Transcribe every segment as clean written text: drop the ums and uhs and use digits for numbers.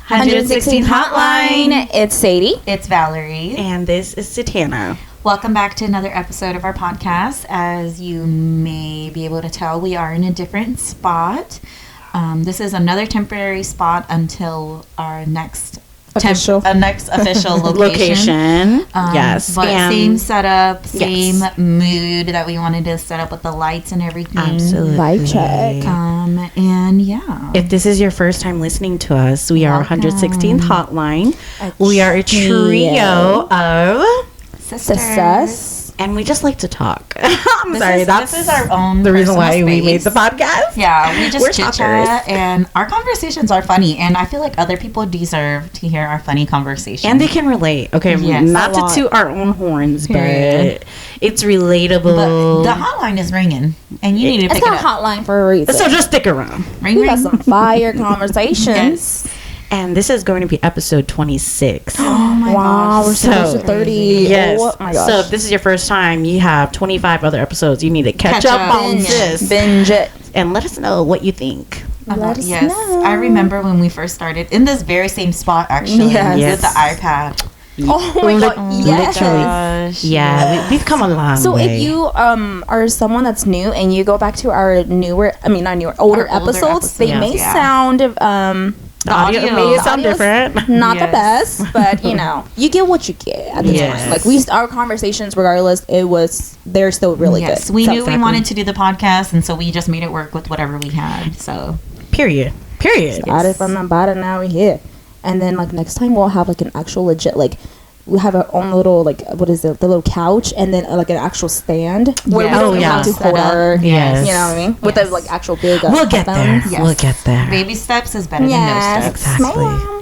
116 Hotline. It's Sadie. It's Valerie. And this is Satana. Welcome back to another episode of our podcast. As you may be able to tell, we are in a different spot. This is another temporary spot until our next official location. Yes. But same setup, same mood that we wanted to set up with the lights and everything. Absolutely. Vibe check. And yeah. If this is your first time listening to us, we are 116th Hotline. We are a trio of sisters. And we just like to talk. This is our own the reason why space. we made the podcast. Yeah, we just We're chit chat, and our conversations are funny, and I feel like other people deserve to hear our funny conversations. And they can relate. Okay, not to toot our own horns, but it's relatable. But the hotline is ringing, and you need to pick it up. It's a hotline for a reason. So just stick around. Ring, we ring. got some fire conversations. Yes. And this is going to be episode 26. Oh my wow, gosh. we're so 30. Yes. Oh my gosh. So if this is your first time, you have 25 other episodes. You need to catch up on this. Binge it. And let us know what you think. Let us Yes, know. I remember when we first started in this very same spot, actually, Yes. with the iPad. Oh my god, yes. Gosh. Yeah, we've come a long So way. if you are someone that's new and you go back to our older episodes, they may sound the audio may sound different. Not the best, but you get what you get at the time. Like our conversations, regardless, they're still really good. Yes, we knew we wanted to do the podcast, and so we just made it work with whatever we had. So period. Started from the bottom, now we're here. And then next time we'll have an actual legit we'll have our own little what is it, the little couch, and then an actual stand where we don't have to hold our you know what I mean, with the actual big we'll get there. Yes. We'll get there. Baby steps is better than no steps. Exactly.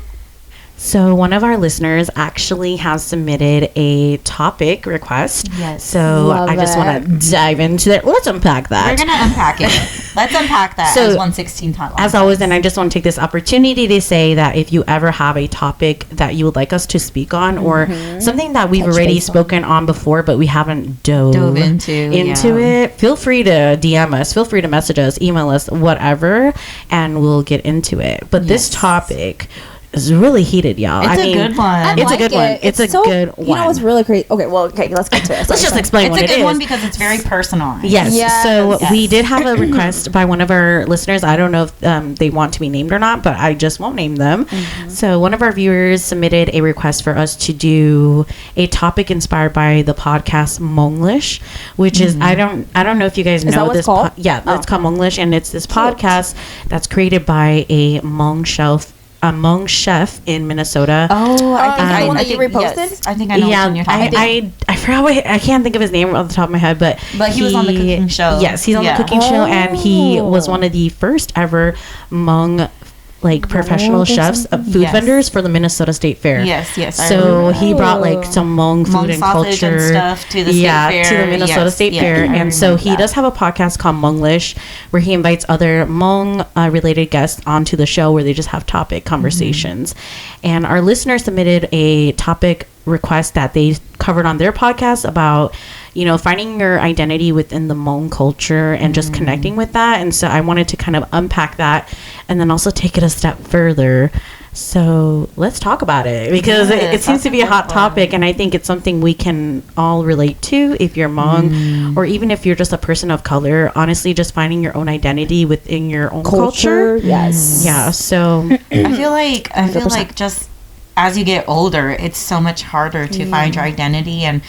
So one of our listeners actually has submitted a topic request. Yes. So I just want to dive into it. Let's unpack that. We're going to unpack it. Let's unpack that as 116 Hotline. As always, and I just want to take this opportunity to say that if you ever have a topic that you would like us to speak on or something that we've already spoken on before but we haven't dove into it, feel free to DM us, feel free to message us, email us, whatever, and we'll get into it. But this topic is really heated, y'all. It's a good one. It's a good one. It's a good one. You know what's really crazy? Okay, let's get to it. Let's just explain what it is. It's a good one because it's very personalized. Yes. So we did have a request by one of our listeners. I don't know if they want to be named or not, but I just won't name them. So one of our viewers submitted a request for us to do a topic inspired by the podcast Hmonglish, which is I don't know if you guys know this. Called? It's called Hmonglish, and it's this podcast that's created by a Hmong chef in Minnesota. Oh, I think I know that you reposted. Yes, I think I know which one you're talking about. I forgot I can't think of his name off the top of my head, but he was on the cooking show. Yes, he's on the cooking show, and he was one of the first ever Hmong professional chefs, food vendors for the Minnesota State Fair. Yes. So he brought some Hmong food and culture and stuff to the State Fair. To the Minnesota State Fair. And so he does have a podcast called Hmonglish, where he invites other Hmong related guests onto the show where they just have topic conversations. And our listener submitted a topic request that they covered on their podcast about finding your identity within the Hmong culture and just connecting with that. And so I wanted to kind of unpack that and then also take it a step further. So let's talk about it because it seems to be a hot topic, and I think it's something we can all relate to if you're Hmong or even if you're just a person of color. Honestly, just finding your own identity within your own culture. Yes. Yeah. So I feel like just as you get older, it's so much harder to find your identity and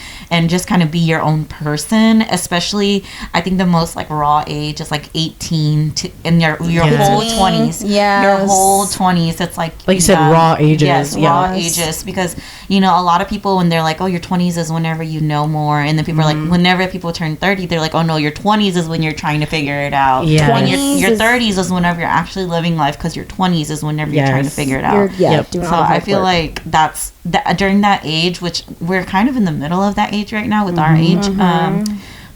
just kind of be your own person. Especially, I think the most raw age is 18 to in your whole 20s. Yeah, your whole 20s. It's like you said, raw ages. Yes, raw ages. Because a lot of people when they're like, oh, your 20s is whenever you know more, and then people are like, whenever people turn 30, they're like, oh no, your 20s is when you're trying to figure it out. Yeah. When your 30s is whenever you're actually living life, because your 20s is whenever you're trying to figure it out. Doing so I feel like that's during that age, which we're kind of in the middle of that age right now with our age,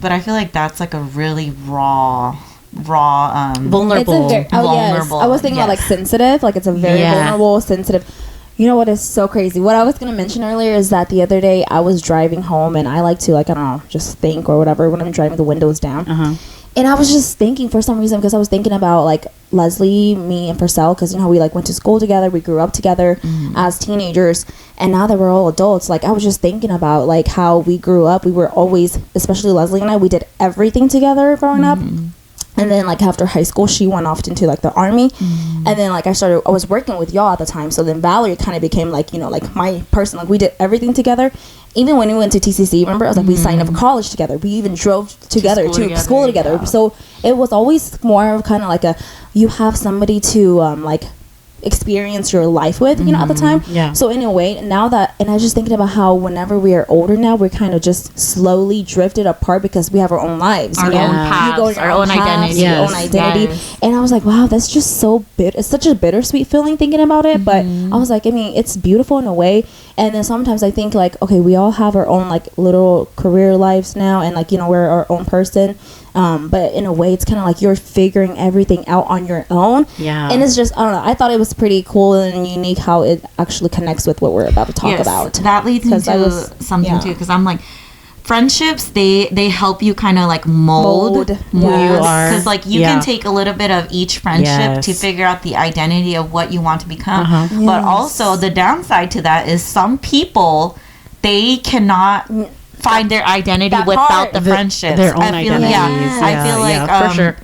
but I feel like that's a really raw vulnerable. Vulnerable. I was thinking about sensitive, it's a very vulnerable, sensitive You know what is so crazy? What I was going to mention earlier is that the other day I was driving home, and I like to, like, I don't know, just think or whatever when I'm driving, the windows down. And I was just thinking for some reason, because I was thinking about, like, Leslie, me, and Purcell, because, you know, we, like, went to school together. We grew up together as teenagers. And now that we're all adults, like, I was just thinking about, like, how we grew up. We were always, especially Leslie and I, we did everything together growing up. And then, like, after high school, she went off into, like, the army. And then, like, I was working with y'all at the time. So then Valerie kind of became, like, you know, like, my person. Like, we did everything together. Even when we went to TCC, remember? I was like, we signed up for college together. We even drove together to school together. Yeah. So it was always more of kind of like you have somebody to, like, experience your life with, you know, at the time. Yeah. So in a way, now that, and I was just thinking about how whenever we are older now, we're kind of just slowly drifted apart because we have our own lives, our own paths, our own identity, your own identity. And I was like, wow, that's just so it's such a bittersweet feeling thinking about it. But I was like, I mean, it's beautiful in a way. And then sometimes I think, like, okay, we all have our own, like, little career lives now, and, like, you know, we're our own person. But in a way, it's kind of like you're figuring everything out on your own. Yeah. And it's just, I don't know, I thought it was pretty cool and unique how it actually connects with what we're about to talk about. That leads me to something too, because I'm like, friendships, they help you kind of like mold who you are, because like you can take a little bit of each friendship to figure out the identity of what you want to become. But also the downside to that is some people, they cannot find their identity without the friendship, their own identities. I feel like for sure.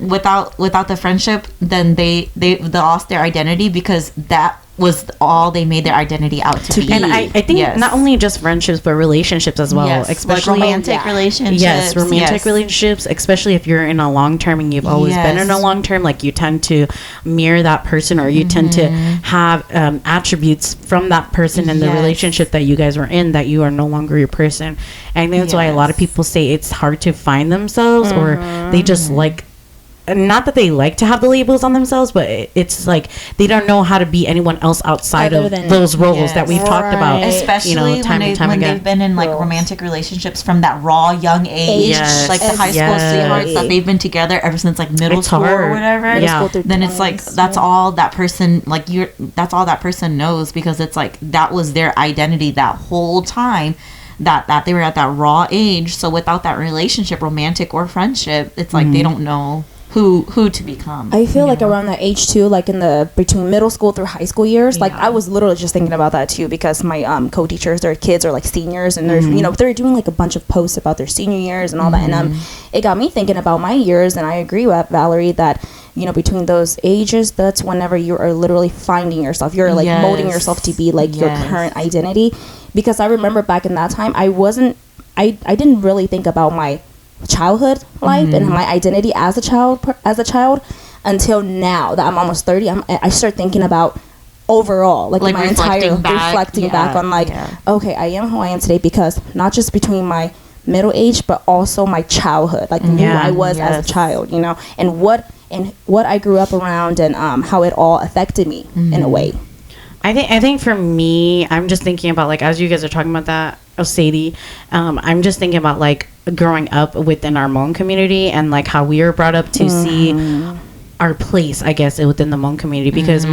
without the friendship, then they lost their identity, because that was all they made their identity out to be. And I think not only just friendships, but relationships as well. Especially like romantic relationships. Yes, romantic relationships, especially if you're in a long term and you've always been in a long term, like you tend to mirror that person, or you tend to have attributes from that person in the relationship that you guys were in, that you are no longer your person. And I think that's why a lot of people say it's hard to find themselves, or they just like, not that they like to have the labels on themselves, but it's like they don't know how to be anyone else outside of those roles that we've talked about, especially, you know, when they've been in like romantic relationships from that raw young age, like the high school sweethearts that they've been together ever since like middle school or whatever. Then it's like that's all that person, like that's all that person knows, because it's like that was their identity that whole time, that they were at that raw age. So without that relationship, romantic or friendship, it's like they don't know who to become. I feel like around that age too, like in the between middle school through high school years, like I was literally just thinking about that too, because my co-teachers, their kids are like seniors, and they're you know, they're doing like a bunch of posts about their senior years and all that, and it got me thinking about my years. And I agree with Valerie that, you know, between those ages, that's whenever you are literally finding yourself, you're like molding yourself to be like your current identity. Because I remember back in that time, I didn't really think about my childhood life and my identity as a child until now that I'm almost 30. I start thinking about overall, like my entire reflecting back on like, okay, I am who I am today, because not just between my middle age, but also my childhood, like who I was as a child, you know, and what I grew up around, and how it all affected me in a way. I think for me, I'm just thinking about, like, as you guys are talking about that, Sadie, I'm just thinking about like growing up within our Hmong community, and like how we were brought up to see our place, I guess, within the Hmong community, because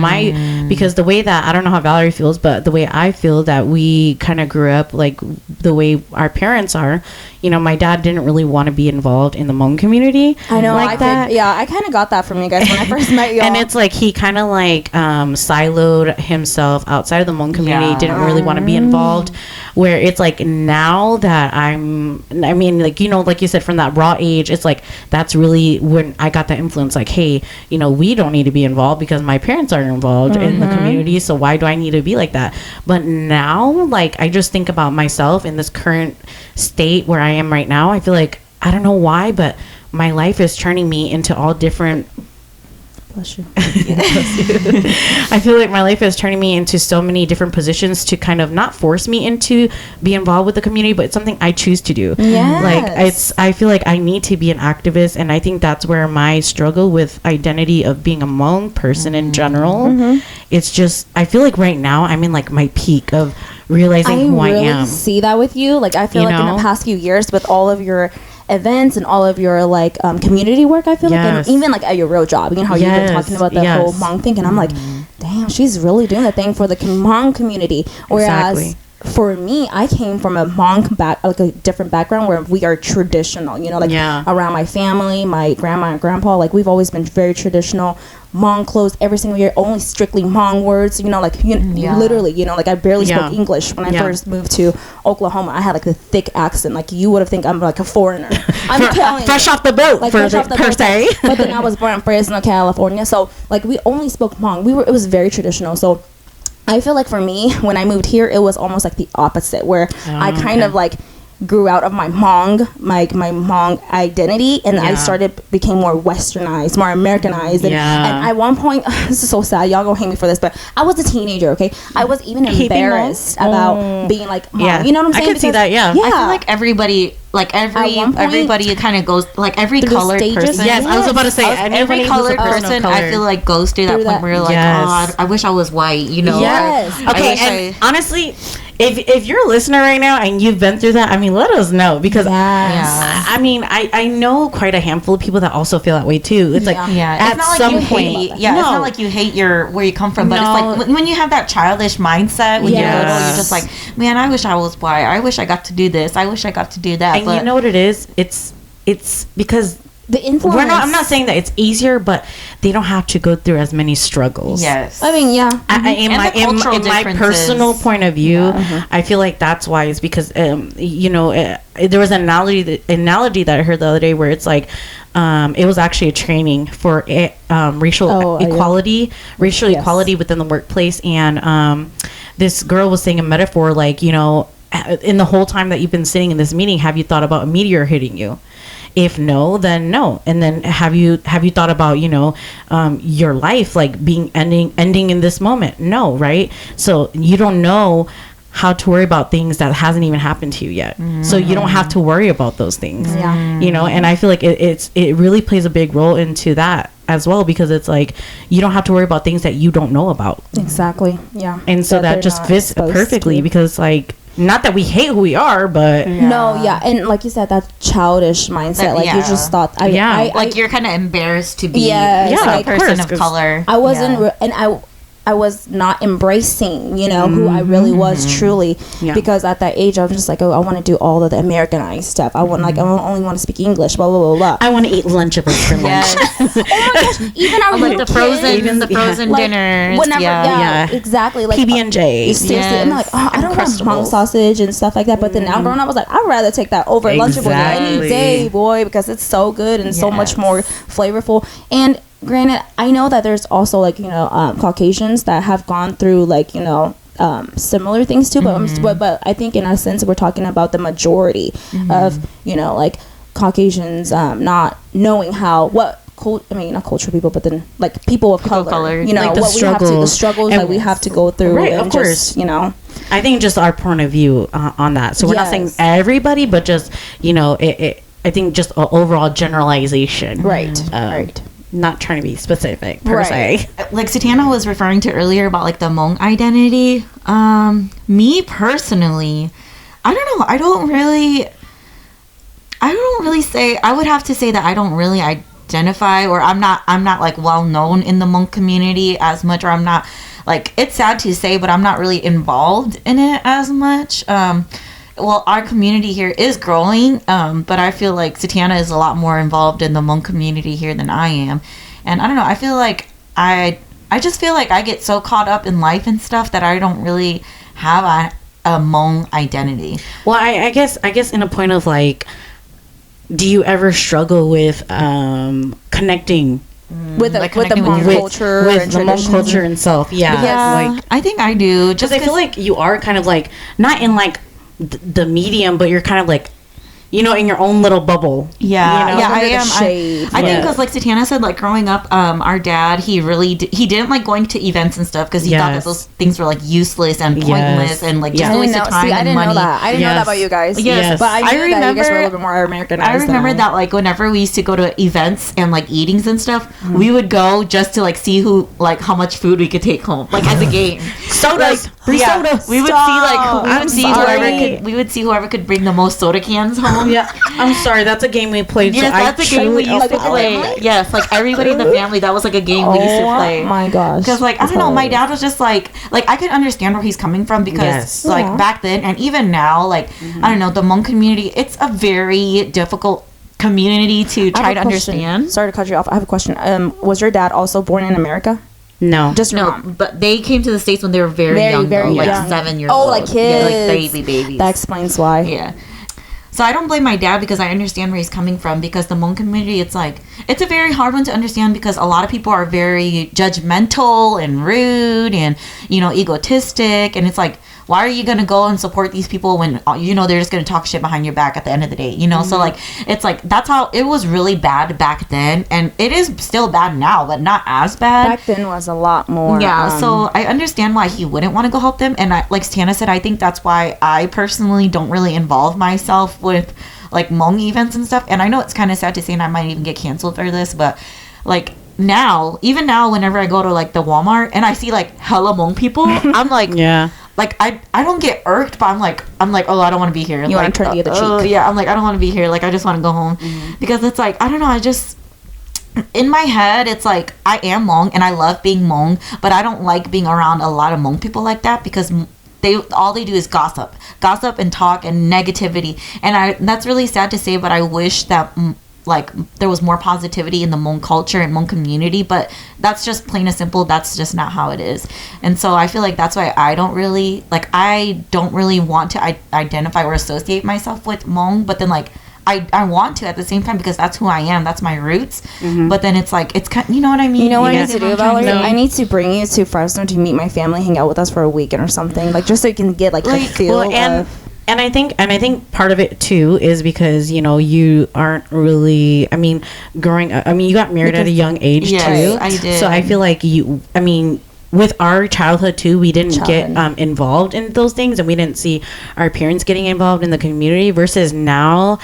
because the way that, I don't know how Valerie feels, but the way I feel that we kind of grew up, like the way our parents are, you know, my dad didn't really want to be involved in the Hmong community. I know, like that. I kind of got that from you guys when I first met y'all. And it's like he kind of like siloed himself outside of the Hmong community, didn't really want to be involved. Where it's like now that I mean, like, you know, like you said, from that raw age, it's like that's really when I got that influence, like, hey, you know, we don't need to be involved because my parents aren't involved in the community, so why do I need to be like that? But now, like, I just think about myself in this current state where I am right now. I feel like, I don't know why, but my life is turning me into all different. Bless you. I feel like my life is turning me into so many different positions to kind of not force me into be involved with the community, but it's something I choose to do. Like I feel like I need to be an activist, and I think that's where my struggle with identity of being a Hmong person in general. It's just, I feel like right now I'm in like my peak of realizing who I am. I really see that with you. Like, I feel like in the past few years, with all of your events and all of your like community work. I feel like, and even like at your real job, you know how you've been talking about the whole Hmong thing, and I'm like, damn, she's really doing the thing for the Hmong community. Whereas for me, I came from a Hmong like a different background where we are traditional, you know, like around my family, my grandma and grandpa, like we've always been very traditional. Hmong clothes every single year, only strictly Hmong words, you know, like literally, you know, like I barely spoke English when I first moved to Oklahoma. I had like the thick accent, like you would have think I'm like a foreigner. I'm telling you, fresh off the boat, like per se. But then I was born in Fresno, California, so like we only spoke Hmong. It was very traditional. So I feel like for me, when I moved here, it was almost like the opposite, where I kind of like grew out of my Hmong, my Hmong identity, and I became more westernized, more Americanized, and at one point, this is so sad, y'all gonna hate me for this, but I was a teenager, okay? I was even embarrassed about being like Hmong, you know what I'm saying? I could see that, I feel like everybody, like everybody kind of goes, like every colored person. Yes, I was about to say, every colored person, I feel like goes through that point where you're like, oh, I wish I was white, you know? Yes. Okay, and honestly, if you're a listener right now and you've been through that, I mean, let us know, because I mean, I know quite a handful of people that also feel that way too. It's like at some point, it's not like you hate where you come from, but it's like when you have that childish mindset when you're little, you're just like, man, I wish I was white. I wish I got to do this. I wish I got to do that. And you know what it is? It's because the influence. I'm not saying that it's easier, but they don't have to go through as many struggles. Yes, I mean, in my personal point of view, I feel like that's why. It's because you know, there was an analogy that I heard the other day where it's like it was actually a training for racial equality within the workplace, and this girl was saying a metaphor like, you know, in the whole time that you've been sitting in this meeting, have you thought about a meteor hitting you? If no, then no. And then have you thought about, you know, your life like being ending in this moment? No, right? So you don't know how to worry about things that hasn't even happened to you yet. So you don't have to worry about those things. You know, and I feel like it really plays a big role into that as well, because it's like you don't have to worry about things that you don't know about. Exactly. Yeah. And so that just fits perfectly, because like, not that we hate who we are, but and like you said, that childish mindset, like you just thought, like you're kind of embarrassed to be a person of color. I wasn't, and I was not embracing, you know, who I really was truly, because at that age I was just like, oh, I want to do all of the Americanized stuff. I want I only want to speak English, blah blah blah blah. I want to eat Lunchables for lunch. Oh my gosh, even our like the frozen dinners, whenever, exactly, like PB&J. Seriously, I'm like, oh, I don't want Hmong sausage and stuff like that. But then now growing up, I was like, I'd rather take that over Lunchables any day, boy, because it's so good and so much more flavorful. And granted, I know that there's also like, you know, Caucasians that have gone through like, you know, similar things too, but I think in a sense we're talking about the majority of, you know, like Caucasians not knowing how not cultural people, but then like people of color, you know, like the struggles that we have to go through, right? And of course, just, you know, I think just our point of view on that. So we're not saying everybody, but just, you know, I think just an overall generalization, right? Right. Not trying to be specific per se. Like Satana was referring to earlier about like the Hmong identity. Me personally, I don't know. I would have to say that I don't really identify, or I'm not like well known in the Hmong community as much, or I'm not like, it's sad to say, but I'm not really involved in it as much. Well, our community here is growing, but I feel like Satana is a lot more involved in the Hmong community here than I am. And I don't know, I feel like I just feel like I get so caught up in life and stuff that I don't really have a Hmong identity. Well, I guess in a point of like, do you ever struggle with connecting with the Hmong culture, with the Hmong culture itself? Like, I think I do, just because I feel like you are kind of like not in like the medium, but you're kind of like, you know, in your own little bubble. Yeah, you know? I am. I think because, like Satana said, like growing up, our dad, he really he didn't like going to events and stuff because he thought that those things were like useless and pointless and like just a waste of time and money. I didn't know that about you guys. Yes. But I remember that you guys were a little bit more Americanized. I remember that like whenever we used to go to events and like eatings and stuff, we would go just to like see who like how much food we could take home, like as a game. Sodas, free sodas. We would see like we would see whoever could bring the most soda cans home. Oh yeah, I'm sorry. That's a game we played. Yes, so that's a game we used to play. Yes, like everybody in the family, that was like a game we used to play. Oh my gosh! Because like I don't know, my dad was just like I can understand where he's coming from because like back then and even now, like I don't know, the Hmong community, it's a very difficult community to try to understand. Sorry to cut you off. I have a question. Was your dad also born in America? No, just no. mom. But they came to the States when they were very young, very though, like young. 7 years old. Oh, like kids, yeah, like babies. That explains why. Yeah. So I don't blame my dad because I understand where he's coming from because the Hmong community, it's a very hard one to understand because a lot of people are very judgmental and rude and, egotistic. And it's like, why are you going to go and support these people when, they're just going to talk shit behind your back at the end of the day, So like, it's like, that's how it was really bad back then. And it is still bad now, but not as bad. Back then was a lot more. Yeah. So I understand why he wouldn't want to go help them. And like Tana said, I think that's why I personally don't really involve myself with like Hmong events and stuff. And I know it's kind of sad to say, and I might even get canceled for this, but like even now, whenever I go to like the Walmart and I see like hella Hmong people, I'm like, yeah. Like I don't get irked, but I'm like, oh, I don't want to be here. You want to turn the other cheek. Yeah, I'm like, I don't want to be here. Like I just want to go home because it's like I don't know. I just in my head, it's like I am Hmong and I love being Hmong, but I don't like being around a lot of Hmong people like that because all they do is gossip and talk and negativity, and that's really sad to say, but I wish that like there was more positivity in the Hmong culture and Hmong community, but that's just plain and simple, that's just not how it is. And so I feel like that's why I don't really want to identify or associate myself with Hmong, but then like I want to at the same time because that's who I am, that's my roots. But then it's like it's kind, you know what I mean? You know what I need to do, Valerie? I need to bring you to Fresno to meet my family, hang out with us for a weekend or something, like just so you can get like the feel of. And I think part of it too is because you aren't really. I mean, growing up. I mean, you got married at a young age too. I did. So I feel like with our childhood too, we didn't get involved in those things, and we didn't see our parents getting involved in the community. Versus now,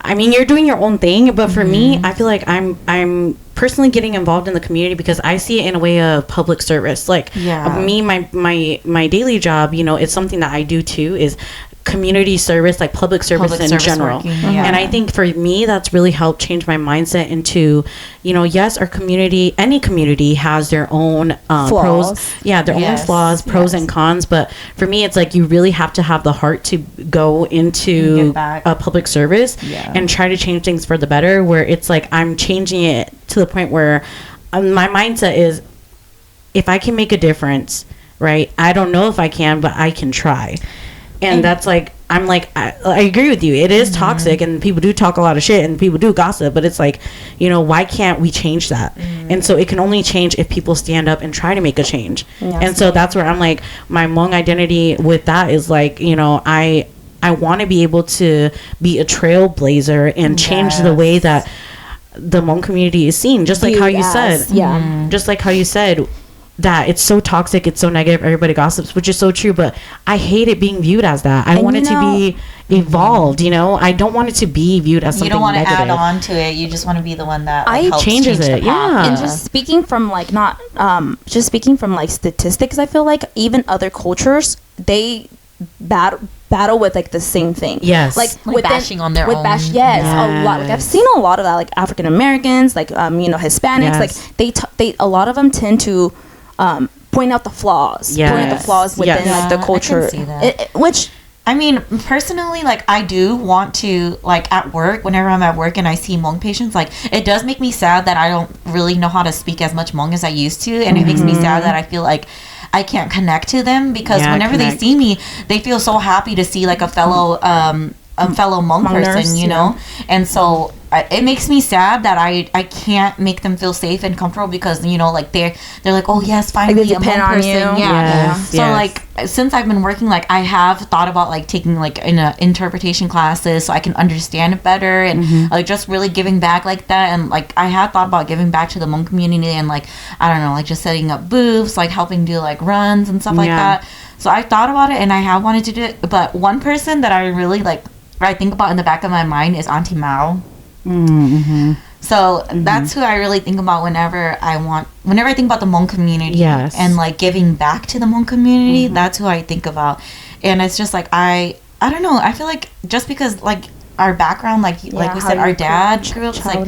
I mean, you're doing your own thing, but for me, I feel like I'm personally getting involved in the community because I see it in a way of public service. Like me, my daily job, it's something that I do too, is community service, like public service in general. And I think for me, that's really helped change my mindset into, yes, our community, any community has their own pros, their own flaws, pros and cons. But for me, it's like you really have to have the heart to go into a public service and try to change things for the better, where it's like I'm changing it to the point where my mindset is, if I can make a difference, right? I don't know if I can, but I can try. And that's like, I'm like, I agree with you. It is toxic, and people do talk a lot of shit, and people do gossip. But it's like, why can't we change that? And so it can only change if people stand up and try to make a change. And so that's where I'm like, my Hmong identity with that is like, I want to be able to be a trailblazer and change the way that the Hmong community is seen. Just like how you said, just like how you said, that it's so toxic, it's so negative, everybody gossips, which is so true, but I hate it being viewed as that. I want it to be evolved, I don't want it to be viewed as something negative. You don't want to add on to it, you just want to be the one that helps changes change it. And just speaking from like statistics, I feel like even other cultures, they battle with like the same thing. Yes. Like bashing on their own. A lot. Like I've seen a lot of that, like African Americans, like Hispanics, like they a lot of them tend to point out the flaws. Point out the flaws within like the culture. I can see that. Which I mean, personally, like I do want to, like at work, whenever I'm at work and I see Hmong patients, like it does make me sad that I don't really know how to speak as much Hmong as I used to, and it makes me sad that I feel like I can't connect to them because whenever they see me, they feel so happy to see like a fellow Hmong person, know? And so it makes me sad that I can't make them feel safe and comfortable because, like they're like, oh yes, finally a Hmong person. So like since I've been working, like I have thought about like taking like interpretation classes so I can understand it better and like just really giving back like that. And like I had thought about giving back to the Hmong community and like, I don't know, like just setting up booths, like helping do like runs and stuff like that. So I thought about it and I have wanted to do it. But one person that I really like, I think about in the back of my mind is Auntie Mao. So that's who I really think about whenever I think about the Hmong community and like giving back to the Hmong community. That's who I think about. And it's just like I I don't know. I feel like just because like our background, like we said, our dad grew up, like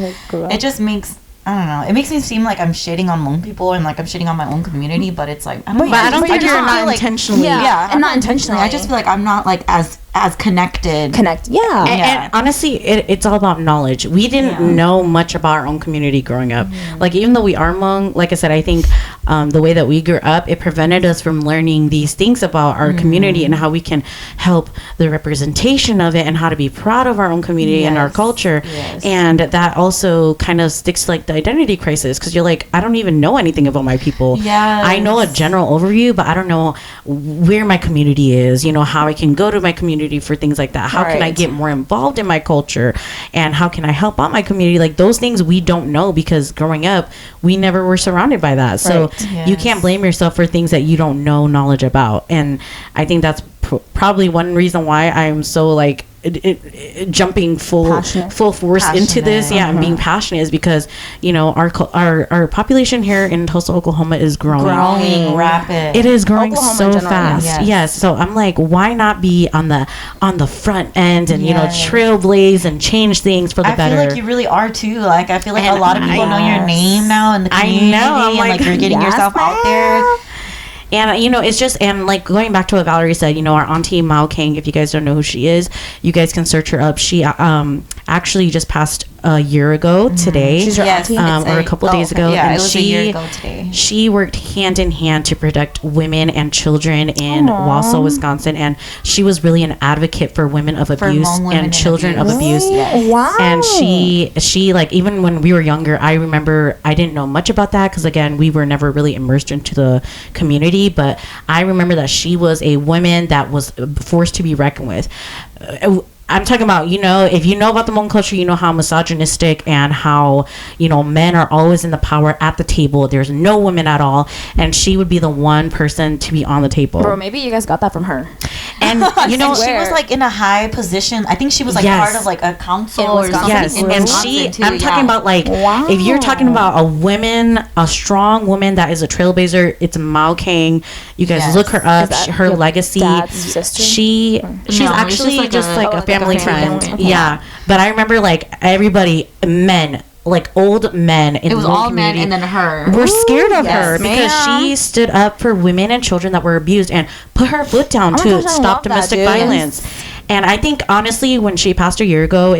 it just makes. I don't know. It makes me seem like I'm shitting on Hmong people and like I'm shitting on my own community, but it's like I don't know. But I don't think you're not intentionally. Yeah, and not intentionally. I just feel like I'm not like as connected. And honestly, it's all about knowledge. We didn't know much about our own community growing up. Like even though we are Hmong, like I said, I think the way that we grew up, it prevented us from learning these things about our community and how we can help the representation of it and how to be proud of our own community and our culture. And that also kind of sticks to like the identity crisis, because you're like, I don't even know anything about my people. I know a general overview, but I don't know where my community is, you know, how I can go to my community for things like that. How can I get more involved in my culture, and how can I help out my community? Like those things we don't know, because growing up we never were surrounded by that. So you can't blame yourself for things that you don't know knowledge about. And I think that's probably one reason why I'm so like jumping full force into this and being passionate, is because, you know, our population here in Tulsa, Oklahoma is growing rapid. It is growing so fast. Yes. So I'm like, why not be on the front end and you know, trailblaze and change things for the better? I feel like you really are too. Like I feel like a lot of people know your name now in the community. I know. I'm like you're getting yourself out there. And, you know, it's just, and like going back to what Valerie said, you know, our auntie Mao King, if you guys don't know who she is, you guys can search her up. She actually just passed a year ago today. She's your auntie? Or a couple of days ago. Yeah, and it was a year ago today. She worked hand in hand to protect women and children in Wausau, Wisconsin. And she was really an advocate for women of abuse and children of abuse. Wow. And she like, even when we were younger, I remember I didn't know much about that, because again, we were never really immersed into the community. But I remember that she was a woman that was forced to be reckoned with. I'm talking about, you know, if you know about the Hmong culture, you know how misogynistic and how, you know, men are always in the power at the table. There's no women at all. And she would be the one person to be on the table. Bro, maybe you guys got that from her. And, you know, she was like in a high position. I think she was like part of like a council or something. Yes, and she, I'm talking about like, if you're talking about a strong woman that is a trailblazer, it's Mao King. You guys look her up. Her legacy. She's actually just like a family friend. Yeah. But I remember like everybody, men, like old men in it was the all community, men and then her were scared of her because she stood up for women and children that were abused and put her foot down to stop domestic violence. And I think honestly, when she passed a year ago,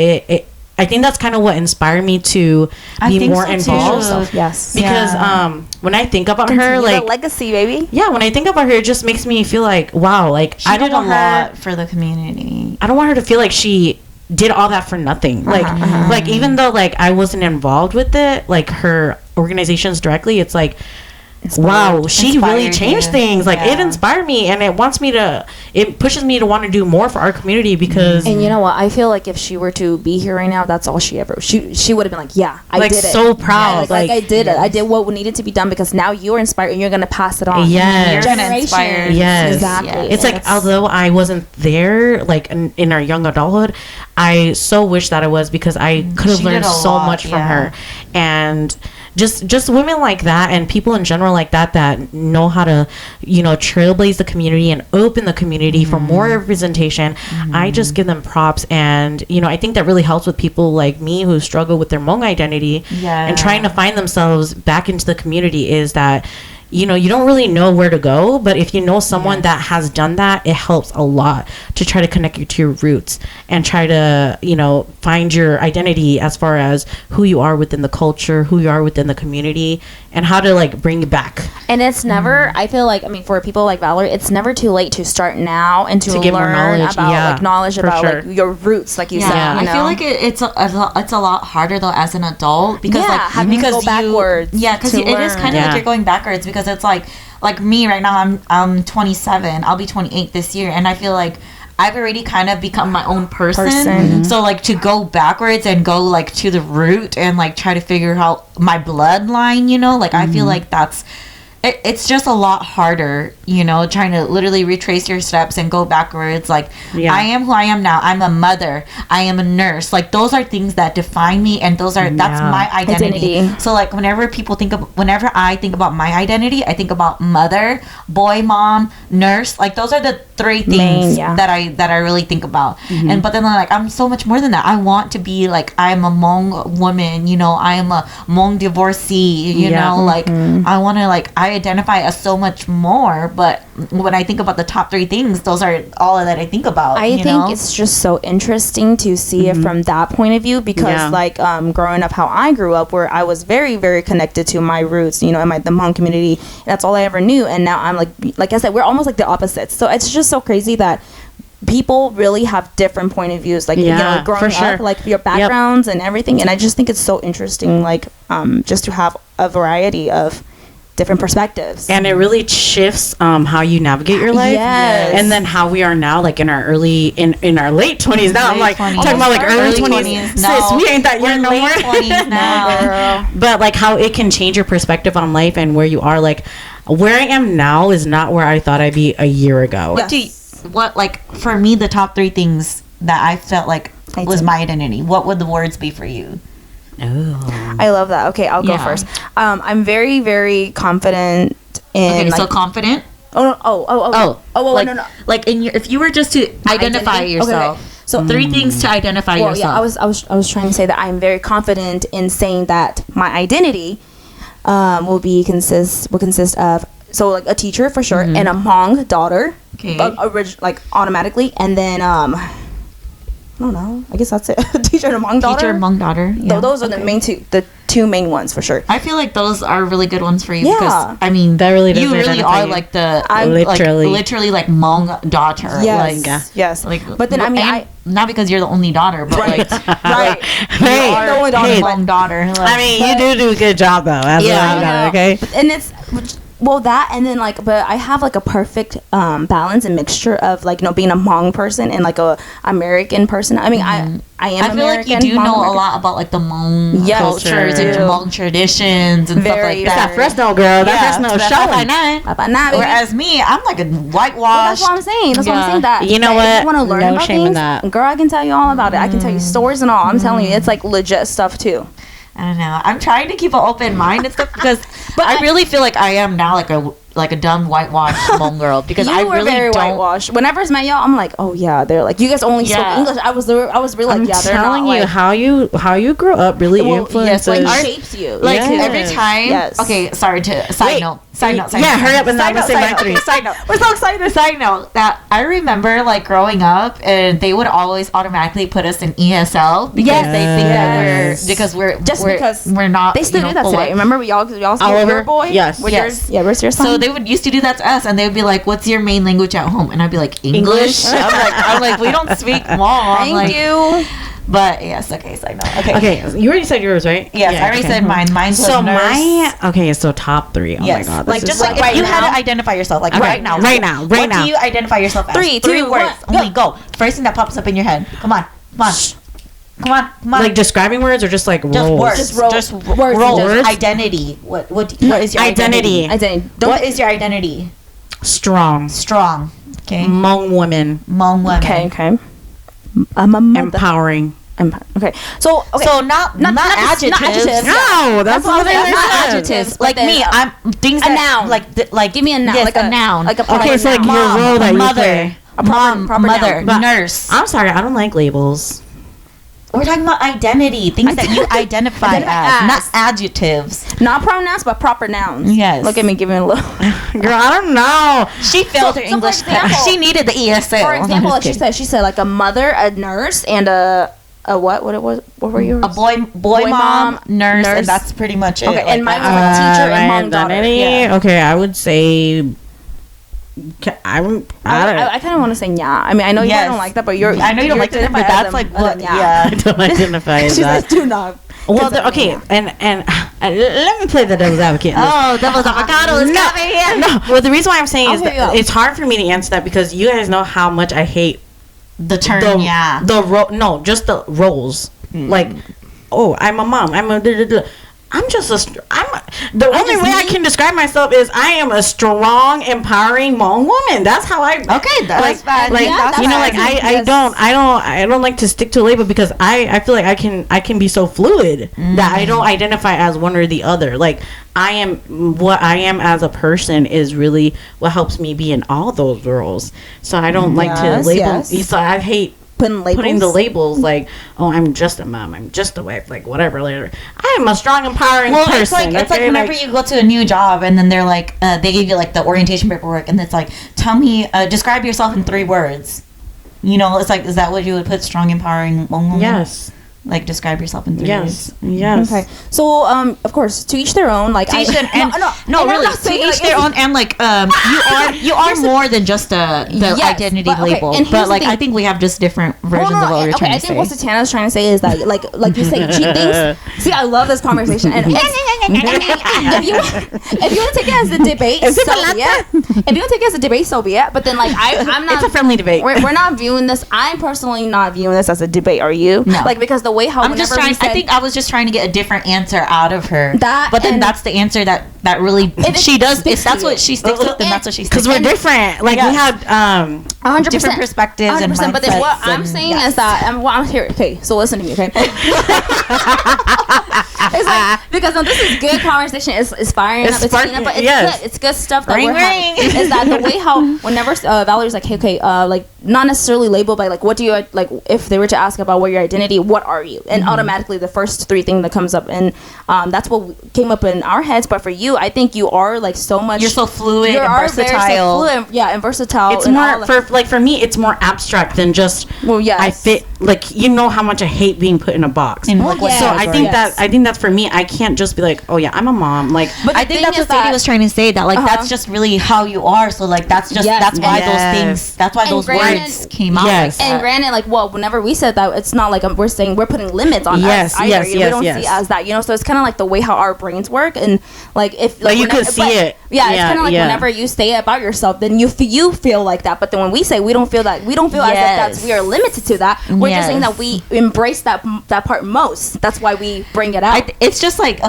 I think that's kind of what inspired me to be more involved. Yes, because when I think about her, like legacy, baby. Yeah, when I think about her, it just makes me feel like, wow, like I don't want her for the community. I don't want her to feel like she did all that for nothing. Like even though like I wasn't involved with it, like her organizations directly, it's like, wow, she really changed things. Like it inspired me, and it pushes me to want to do more for our community, because and you know what, I feel like if she were to be here right now, that's all she would have been like, yeah, I like did it, so proud, like I did it, I did what needed to be done, because now you're inspired and you're gonna pass it on. You're gonna inspire. Exactly. It's like, although I wasn't there like in our young adulthood, I so wish that I was, because I could have learned so much from her. And just women like that, and people in general like that know how to, you know, trailblaze the community and open the community for more representation. I just give them props. And, you know, I think that really helps with people like me who struggle with their Hmong identity and trying to find themselves back into the community, is that, you know, you don't really know where to go, but if you know someone that has done that, it helps a lot to try to connect you to your roots and try to, you know, find your identity as far as who you are within the culture, who you are within the community, and how to like bring it back. And it's never, I feel like, I mean, for people like Valerie, it's never too late to start now and to get more learn knowledge. about like knowledge about like your roots, like you said. I feel like it's a lot harder though as an adult, because because go backwards. Because it is kind of like you're going backwards, because it's like me right now, I'm 27, I'll be 28 this year, and I feel like I've already kind of become my own person. So like to go backwards and go like to the root and like try to figure out my bloodline, you know, like I feel like that's it's just a lot harder, you know, trying to literally retrace your steps and go backwards. Like, I am who I am now. I'm a mother. I am a nurse. Like, those are things that define me, and that's my identity. So, like, whenever I think about my identity, I think about mother, boy, mom, nurse. Like, those are the three things that I really think about. And but then, like, I'm so much more than that. I want to be like, I'm a Hmong woman. You know, I am a Hmong divorcee. You know, like, I want to, like, I identify as so much more, but when I think about the top three things, those are all that I think about. I think it's just so interesting to see it from that point of view, because like growing up how I grew up, where I was very, very connected to my roots, you know, in the Hmong community. That's all I ever knew. And now I'm like I said, we're almost like the opposites. So it's just so crazy that people really have different point of views, like, you know, growing up, like your backgrounds and everything. And I just think it's so interesting, like just to have a variety of different perspectives, and it really shifts how you navigate your life. And then how we are now, like in our late 20s now. I'm like talking about like early 20s. Sis, we ain't that young no more. 20s now. But like how it can change your perspective on life and where you are. Like where I am now is not where I thought I'd be a year ago. What like for me, the top three things that I felt like was my identity, what would the words be for you? Oh, I love that. Okay, I'll go first. I'm very, very confident in. Okay, so confident. No. Like if you were just to identify yourself. Okay. So 3 things to identify yourself. Yeah, I was trying to say that I'm very confident in saying that my identity will consist of, so like a teacher for sure, and a Hmong daughter. Okay. Like automatically, and then I don't know. I guess that's it. Teacher and Hmong daughter. Yeah. Those are the two main ones for sure. I feel like those are really good ones for you because I mean that really you really are like the literally like Hmong daughter. Yes, yes. Like, but then I mean, not because you're the only daughter, but like right. Hey, you are the only Hmong daughter. Like, I mean, you do a good job though. As daughter, okay. And it's. Well, that, and then like, but I have like a perfect balance and mixture of like, you know, being a Hmong person and like a American person. I mean, I am I feel American, like you do know a lot about like the Hmong cultures and Hmong traditions and stuff like that. It's that Fresno girl. That Fresno show. Whereas me, I'm like a whitewashed. Well, that's what I'm saying. That's what I'm saying. That you know what? If you want to learn about things, girl, I can tell you all about it. I can tell you stories and all. I'm telling you, it's like legit stuff too. I don't know. I'm trying to keep an open mind and stuff because I really feel like I am now like a dumb whitewashed Hmong girl because I really very don't. Whitewashed. Whenever it's met y'all, I'm like, oh yeah, they're like, you guys only spoke English. I was really like, yeah, they're telling not you like, how you grow up really influences. like shapes you. Like every time. Yes. Okay, sorry to side note. Yeah, hurry up and not say my three. Side note. We're so excited. Side note that I remember like growing up, and they would always automatically put us in ESL because they think that we're not. They still do that today. Remember y'all spoke your boy? Yes. Where's your son? So they used to do that to us, and they would be like, "What's your main language at home?" And I'd be like, "English." I'm like, we don't speak Hmong. Thank you. But yes, okay, side note. Okay, you already said yours, right? Yes, I already said mine. Mine's so nurse. So top 3. Oh my god, like just like if you had to identify yourself, like right now. What do you identify yourself as? 3 words. Only go. First thing that pops up in your head. Come on. Like describing words or just like roles? Just words. Identity. What is your identity? What is your identity? Strong. Okay. Hmong woman. Okay. I'm a mother. Empowering. Okay. So not adjectives. No, that's what not adjectives. Like me, I'm things a noun. Like give me a noun. Yes, like a noun. Like a okay, so like your role that you play. A proper mother, noun. nurse. I'm sorry, I don't like labels. We're talking about identity, things that you identify as, not adjectives. Not pronouns, but proper nouns. Yes. Look at me giving a little. Girl, I don't know. She failed her English class. She needed the ESL. For example, like she said like a mother, a nurse, and a what it was? What were yours? A boy mom, nurse, and that's pretty much it. Okay, and mine was like teacher and Hmong daughter. Yeah. Okay, I would say. I kind of want to say yeah. I mean, I know you don't like that, but I know you don't like that, but that's like what. Yeah, I don't identify as that. She's like, do not. Well, okay, and let me play the devil's advocate. Oh, devil's avocado is coming here. No, well, the reason why I'm saying is that it's hard for me to answer that because you guys know how much I hate the term. Just the roles. Like, oh, I'm a mom. the only way I can describe myself is I am a strong, empowering Hmong woman. That's how I. Okay, that's bad. Like, that's you know, like I don't like to stick to a label because I feel like I can be so fluid that I don't identify as one or the other. Like, I am what I am as a person is really what helps me be in all those roles. So I don't like to label. So I hate putting the labels like, oh, I'm just a mom, I'm just a wife, like whatever. Later, I am a strong, empowering person. It's like whenever you go to a new job and then they're like, they give you like the orientation paperwork and it's like, tell me, describe yourself in 3 words. You know, it's like, is that what you would put? Strong, empowering woman? Yes. Like, describe yourself in 3 words. Yes. Okay. So, of course, to each their own. Like, really, to each their own. And like, you are more than just the identity label. But like, I think we have just different versions of what we're trying to say. I think what Satana's trying to say is that, like you say, she thinks. See, I love this conversation. And if you want to take it as a debate, so be it. If you want to take it as a debate, so be it. But then, like, I'm not. It's a friendly debate. We're not viewing this. I'm personally not viewing this as a debate. Are you? No. Like, because the way how I'm just trying. I think I was just trying to get a different answer out of her. But then that's the answer that really she does. If that's what she sticks with, then that's what she sticks with. Because we're different. Like we have 100% different perspectives and mindsets. But then what I'm saying is that I'm here. Okay, so listen to me. Okay. It's like, because this is good conversation. It's firing up. It's good. It's good stuff that we're having. Is that the way how whenever Valerie's like, hey, like not necessarily labeled by like what do you like if they were to ask about what your identity, what are you, and automatically the first 3 thing that comes up, and that's what came up in our heads. But for you, I think you are like so much. You're so fluid and versatile. And versatile. It's more for me. It's more abstract than just. Well, yeah. I fit like you know how much I hate being put in a box. So I think that's for me. I can't just be like, oh yeah, I'm a mom. Like, but I think that's what Sadie was trying to say. That like that's just really how you are. So like that's just that's why those things. That's why those words came out. Yes. And granted, like, well, whenever we said that, it's not like we're saying we're putting limits on us either. We don't see as that, you know. So it's kind of like the way how our brains work, and like if like you could see it. Yeah, it's kind of like whenever you say about yourself, then you feel like that. But then when we say we don't feel that, we don't feel as if we are limited to that. We're just saying that we embrace that part most. That's why we bring it out. It's just like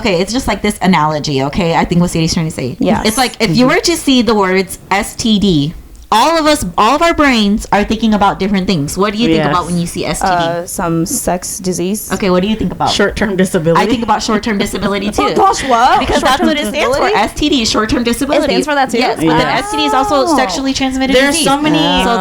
this analogy. Okay, I think what Sadie's trying to say. Yeah, it's like if you were to see the words STD. All of our brains are thinking about different things. What do you think about when you see STD? Some sex disease. Okay, what do you think about? Short-term disability. I think about short-term disability too. Oh gosh, what? Because that's what it stands for. STD, short-term disability. It stands for that too? Yes, but then STD is also sexually transmitted disease. There's so many. So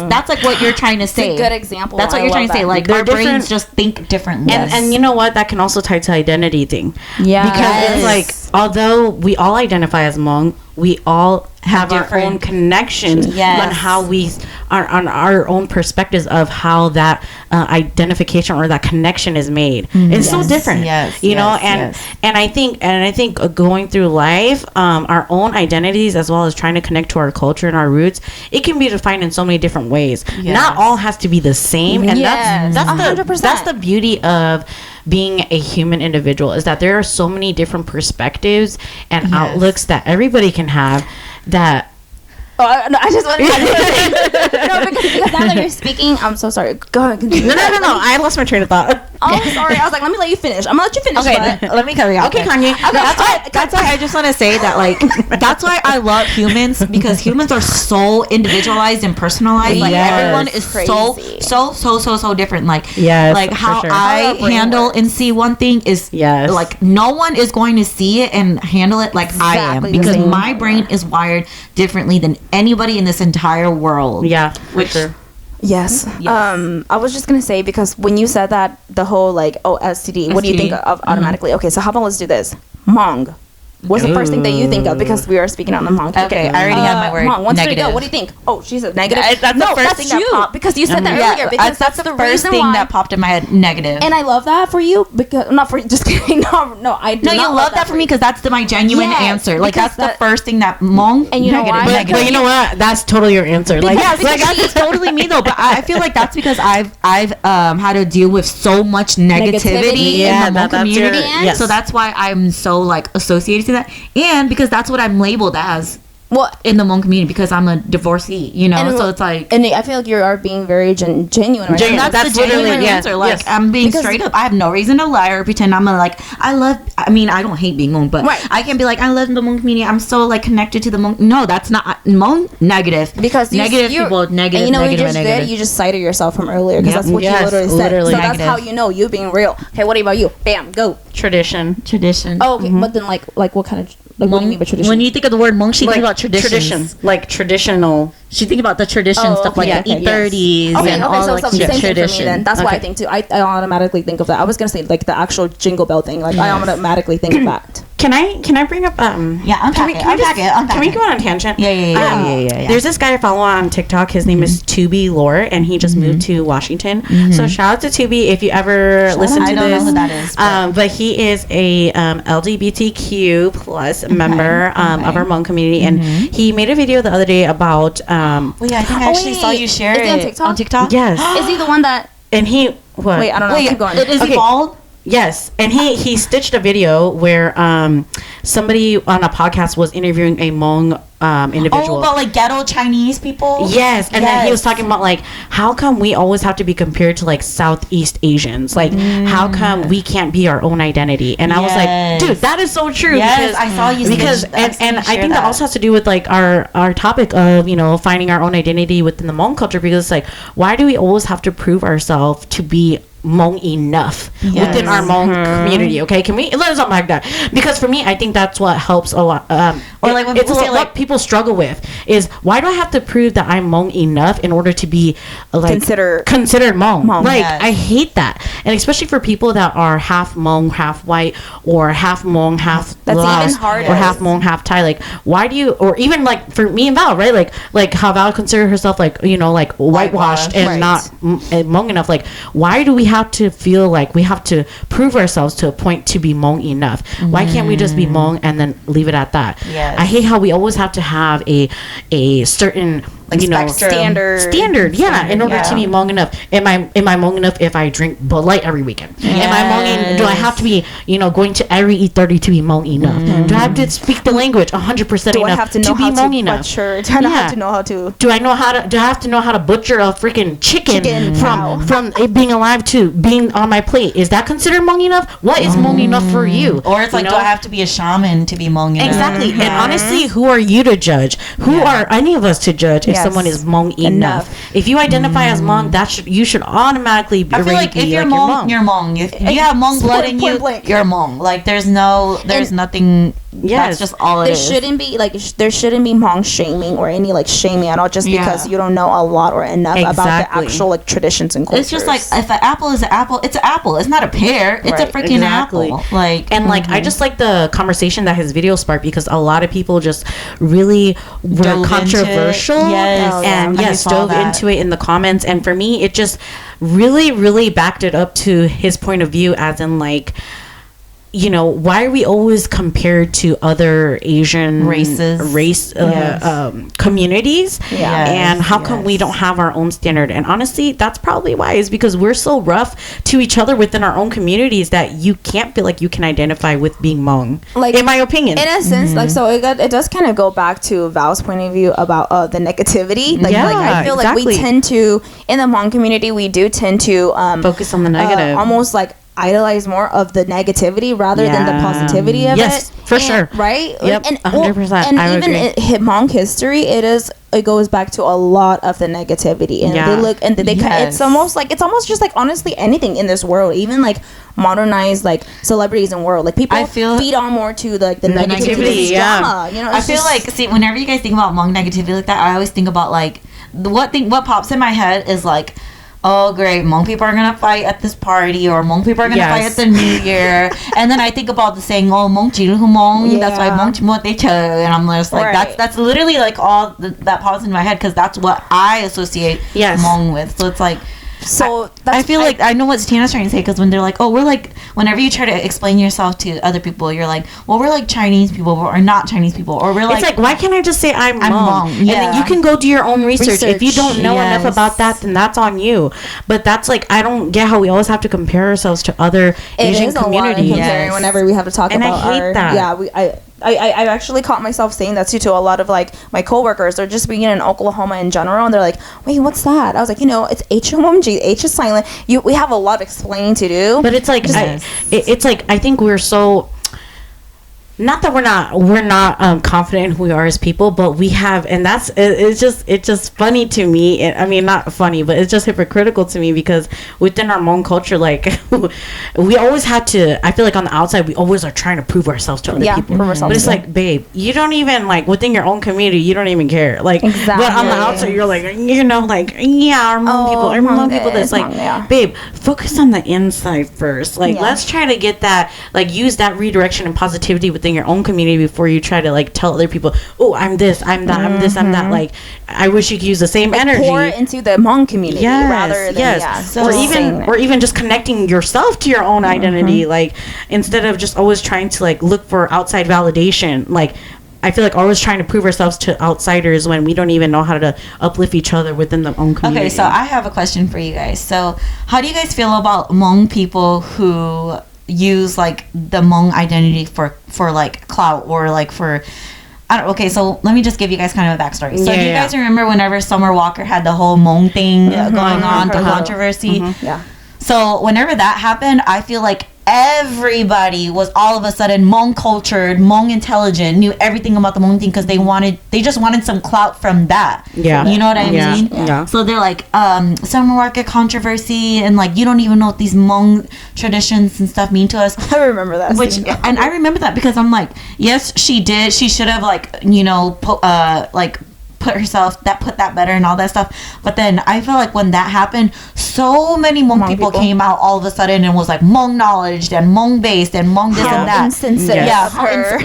that's like what you're trying to say. It's a good example. That's what you're trying to say. Like our brains just think differently. And you know what? That can also tie to identity thing. Yeah. Because it's like, although we all identify as Hmong, we all have our own connections on how we are on our own perspectives of how that identification or that connection is made. It's so different, you know. And I think going through life, our own identities as well as trying to connect to our culture and our roots, it can be defined in so many different ways. Not all has to be the same, and that's the beauty of being a human individual, is that there are so many different perspectives and outlooks that everybody can have that I just want to because now that you're speaking, I'm so sorry. Go ahead. Continue. No. I lost my train of thought. Oh, sorry. I was like, let me let you finish. I'm gonna let you finish. Okay, let me carry on. Okay, Kanye. Okay, that's why I just want to say that, like, that's why I love humans, because humans are so individualized and personalized. Like everyone is so different. Like, like how I handle and see one thing is like no one is going to see it and handle it like I am, because my brain is wired differently than anybody in this entire world. Yes. I was just gonna say, because when you said that, the whole like STD, what do you think of automatically? Okay, so how about let's do this. Hmong. What's the first thing that you think of? Because we are speaking on the Hmong. Okay, I already have my word. Hmong, once negative. Go, what do you think? Oh, she said negative. That's the first thing that popped, because you said that earlier. Because that's the first thing that popped in my head. Negative. And I love that for you, because not for just kidding. No, I do. No, you love that for me because that's my genuine answer. Like that's the first thing that Hmong. And you know why? But you know what? That's totally your answer. Like that's totally me though. But I feel like that's because I've had to deal with so much negativity in the Hmong community. So that's why I'm so like associated to that, and because that's what I'm labeled as. in the Hmong community because I'm a divorcee, you know. And so it's like, and I feel like you are being very genuine. Right? That's the genuine answer. Like I'm being straight up. I have no reason to lie or pretend I'm like I mean, I don't hate being Hmong, but I can be like I love the Hmong community. I'm so like connected to the Hmong. No, that's not Hmong. Negative. Because negative people. Negative. And you know negative, what you just did? You just cited yourself from earlier because that's what you literally said. So that's how you know you being real. Okay, what about you? Bam, go. Tradition. Oh, okay. But then like what kind of like what do you mean by tradition? When you think of the word Hmong, she thinks about traditions. Like traditional. She think about the tradition stuff like the E30s and all like the tradition. Thing for me, then. That's why I think too. I automatically think of that. I was gonna say like the actual jingle bell thing. Like I automatically think of that. Can I bring up unpack it. Can we go on a tangent? Yeah. There's this guy I follow on TikTok. His name is Tubi Lore, and he just moved to Washington. So shout out to Tubi if you ever listen to this. I don't know who that is. But he is a LGBTQ plus member of our Hmong community, and he made a video the other day about. I think I actually saw you share it on TikTok. Yes. Is he the one that? And he what? Wait, I don't know. Keep going. Is he bald? Yes, and he stitched a video where somebody on a podcast was interviewing a Hmong individual. Oh, about like ghetto Chinese people? Yes, and then he was talking about like how come we always have to be compared to like Southeast Asians? Like how come we can't be our own identity? And I was like, dude, that is so true. Yes, I saw you. Because and I think that also has to do with like our topic of finding our own identity within the Hmong culture, because it's like why do we always have to prove ourselves to be Hmong enough within our Hmong community? Okay, can we let us unpack that? Because for me, I think that's what helps a lot. Or like when people say what people struggle with is why do I have to prove that I'm Hmong enough in order to be like considered Hmong? Like I hate that, and especially for people that are half Hmong, half white, or half Hmong, half Laos, even harder. or half Hmong, half Thai. Like why do you? Or even like for me and Val, right? Like how Val considered herself like like whitewashed and not Hmong enough. Like why do we have to feel like we have to prove ourselves to a point to be Hmong enough? Why can't we just be Hmong and then leave it at that? I hate how we always have to have a certain like standard in order to be Hmong enough. Am I Hmong enough if I drink Bud Light every weekend? Am I Hmong? Do I have to be going to every E30 to be Hmong enough? Do I have to speak the language 100% do enough I have to, know be how Hmong to enough? Butcher? Do I have to know how to? Do I have to know how to butcher a freaking chicken from it being alive to being on my plate? Is that considered Hmong enough? What is Hmong enough for you? Or it's like, do I have to be a shaman to be Hmong enough? Exactly. And honestly, who are you to judge? Who are any of us to judge if someone is Hmong enough? If you identify as Hmong, you should automatically be. I feel like if you're Hmong, you're Hmong. If you have Hmong blood in you, you're Hmong. Like there's nothing. That's just all it is. There shouldn't be there shouldn't be Hmong shaming or any like shaming at all, just because you don't know a lot or enough about the actual like traditions and cultures. It's just like if an apple is an apple, it's an apple. It's not a pear. It's a freaking apple. Like I just like the conversation that his video sparked, because a lot of people just really were controversial and dove into it in the comments. And for me, it just really, really backed it up to his point of view, as in like, why are we always compared to other Asian communities? And how come we don't have our own standard? And honestly, that's probably why, is because we're so rough to each other within our own communities that you can't feel like you can identify with being Hmong. Like, in my opinion, in a sense, like, so it does kind of go back to Val's point of view about the negativity. Like I feel like we tend to, in the Hmong community, we do tend to focus on the negative, almost like idolize more of the negativity rather than the positivity of it. For sure. Right? Yep, and 100%. And even in Hmong history, it goes back to a lot of the negativity, and they look and they it's almost just like honestly anything in this world, even like modernized like celebrities in world, like people feed on more to like the negativity. I feel like whenever you guys think about Hmong negativity like that, I always think about like what pops in my head is like, oh great, Hmong people are gonna fight at this party, or Hmong people are gonna fight at the New Year. And then I think about the saying, oh Hmong chỉ Hmong, that's why Hmong Chimo Te Che, and I'm just like, that's literally like all that pops in my head, because that's what I associate Hmong with. So it's like, so I feel like I know what Tina's trying to say, because when they're like, oh, we're like, whenever you try to explain yourself to other people, you're like, well, we're like Chinese people, or not Chinese people, or we're like, it's like, why can't I just say I'm Hmong? And then you can go do your own research. If you don't know enough about that, then that's on you. But that's like, I don't get how we always have to compare ourselves to other Asian communities. Whenever we have to talk about I hate that. I actually caught myself saying that too to a lot of like my coworkers. They're just being in Oklahoma in general, and they're like, "Wait, what's that?" I was like, it's HMG. H is silent. We have a lot of explaining to do. But it's like, it's like I think we're so. Not that we're not confident in who we are as people, but we have, and that's it's just funny to me. I mean, not funny, but it's just hypocritical to me because within our Hmong culture, like we always had to. I feel like on the outside, we always are trying to prove ourselves to other people. But it's like, babe, you don't even like within your own community, you don't even care. Like, exactly. But on the outside, you're like, our Hmong people. That's like, babe, focus on the inside first. Like, let's try to get that, like, use that redirection and positivity within your own community before you try to like tell other people, oh, I'm this, I'm that, I'm this, I'm that. Like, I wish you could use the same energy. Pour it into the Hmong community rather than or even just connecting yourself to your own identity. Like, instead of just always trying to like look for outside validation. Like, I feel like always trying to prove ourselves to outsiders when we don't even know how to uplift each other within the own community. Okay, so I have a question for you guys. So, how do you guys feel about Hmong people who use like the Hmong identity for like clout or like for okay, so let me just give you guys kind of a backstory. So do you guys remember whenever Summer Walker had the whole Hmong thing going on, the controversy? Yeah. So whenever that happened, I feel like everybody was all of a sudden Hmong cultured, Hmong intelligent, knew everything about the Hmong thing because they just wanted some clout from that. Yeah. You know what I mean? Yeah. So they're like, summer market controversy and like, you don't even know what these Hmong traditions and stuff mean to us. I remember that. And I remember that because I'm like, yes, she did. She should have like, put that better and all that stuff. But then I feel like when that happened, so many Hmong people came out all of a sudden and was like Hmong knowledge and Hmong based and Hmong this and that. Insensitive.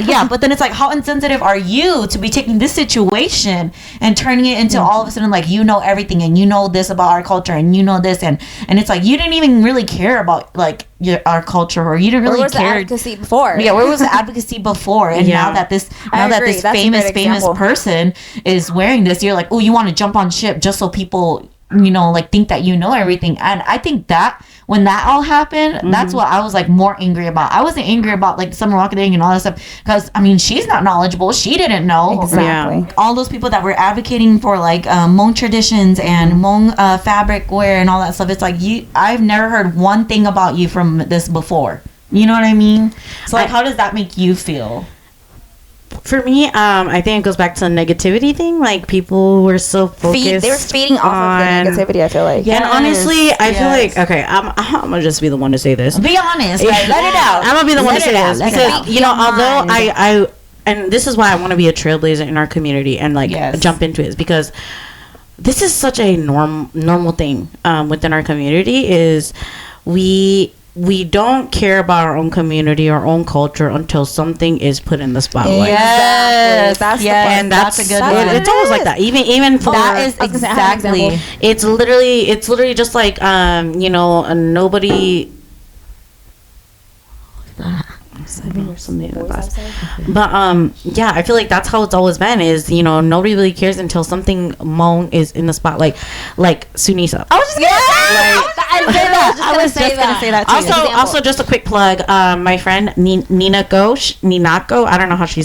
Yeah, but then it's like, how insensitive are you to be taking this situation and turning it into all of a sudden like you know everything and you know this about our culture and you know this and it's like you didn't even really care about like our culture or you didn't really care. Where was the advocacy before? Yeah, where was the advocacy before? And now that this famous person is wearing this, you're like, oh, you want to jump on ship just so people like think that you know everything. And I think that when that all happened, that's what I was like more angry about. I wasn't angry about like Summer Walker thing and all that stuff because I mean she's not knowledgeable. She didn't know exactly all those people that were advocating for like Hmong traditions and Hmong fabric wear and all that stuff. It's like I've never heard one thing about you from this before. You know what I mean? So like, how does that make you feel? For me, I think it goes back to the negativity thing. Like, people were so focused. They were feeding off of the negativity, I feel like. Yes, and honestly, I feel like, okay, I'm going to just be the one to say this. Be honest, right? Let it out. I'm going to be the one to say this. Because, although I and this is why I want to be a trailblazer in our community and, like, jump into it. Is because this is such a normal thing within our community is we don't care about our own community, our own culture until something is put in the spotlight. Yes, that's a good one. It's always like that. Even for that is exactly. It's literally just like nobody. I think there's something in the class. But I feel like that's how it's always been is nobody really cares until something Hmong is in the spotlight, like Sunisa. I was just gonna say that too. Also just a quick plug, my friend Ninako, I don't know how she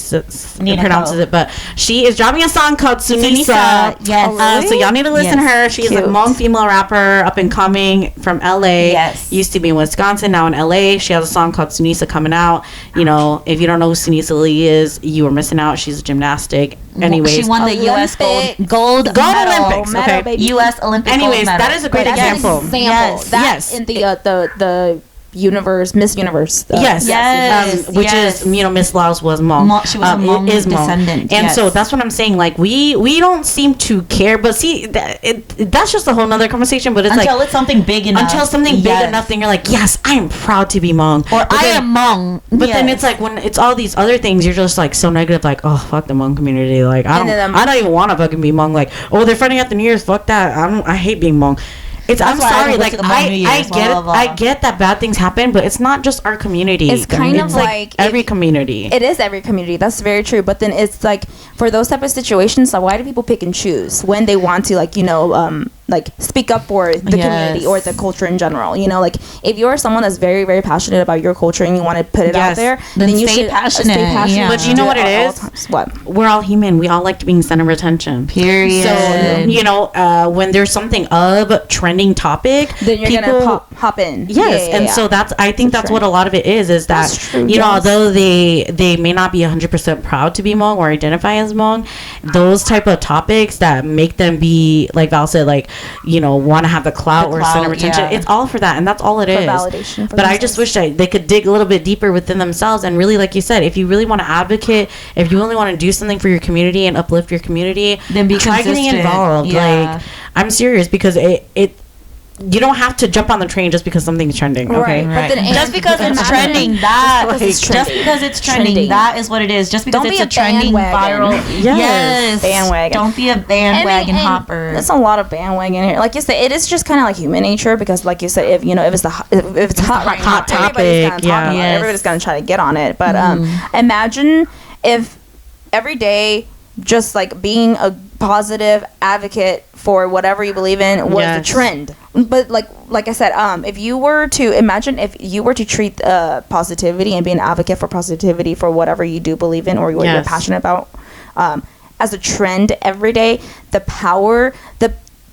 pronounces it, but she is dropping a song called Sunisa. Yes. So y'all need to listen to her. She's a Hmong female rapper up and coming from LA. Yes. Used to be in Wisconsin, now in LA. She has a song called Sunisa coming out. If you don't know who Sunisa Lee is, you are missing out. She's a gymnastic. Anyways, she won the U.S. gold Olympics. Okay, U.S. Olympic. Anyways, gold medal. that is a great example. Yes. In the universe, Miss Universe. Which is Miss Laos was Hmong. She was a Hmong descendant, and so that's what I'm saying. Like we don't seem to care, but see that's just a whole nother conversation. But it's until it's something big enough. Until something big enough, then you're like, yes, I am proud to be Hmong, or I am Hmong. But then it's like when it's all these other things, you're just like so negative. Like, oh, fuck the Hmong community. Like I don't even want to fucking be Hmong. Like, oh, they're fighting at the New Year's. Fuck that. I hate being Hmong. I'm sorry, like I get that bad things happen, but it's not just our community. It's kind of like every community. It is every community. That's very true. But then it's like for those type of situations, like why do people pick and choose when they want to like speak up for the community or the culture in general. You know, like if you're someone that's very, very passionate about your culture and you want to put it out there, then you should passionate. Stay passionate. Yeah. But you know what it is? What? We're all human. We all like to be center of attention. Period. So, you know, when there's something of trending topic, then you're gonna hop in. Yes, and so I think that's what a lot of it is that you know, although they may not be 100% proud to be Hmong or identify as Hmong, those type of topics that make them be, like Val said, like, you know, want to have the clout or center of attention. It's all for that, and that's all it is. Validation. But I just wish that they could dig a little bit deeper within themselves and really, like you said, if you really want to advocate, if you really want to do something for your community and uplift your community, then try getting involved. Like, I'm serious, because it you don't have to jump on the train just because something's trending, okay? Right. But then just because it's trending, just because it's trending, that is what it is. Just because it's a trending viral, yes, bandwagon. Don't be a bandwagon hopper. There's a lot of bandwagon here. Like you said, it is just kind of like human nature, because, like you said, if it's hot topic, everybody's gonna try to get on it. But imagine if every day, just like being a positive advocate for whatever you believe in was the trend. But like I said, if you were to treat positivity and be an advocate for positivity for whatever you do believe in or what you're passionate about as a trend every day, the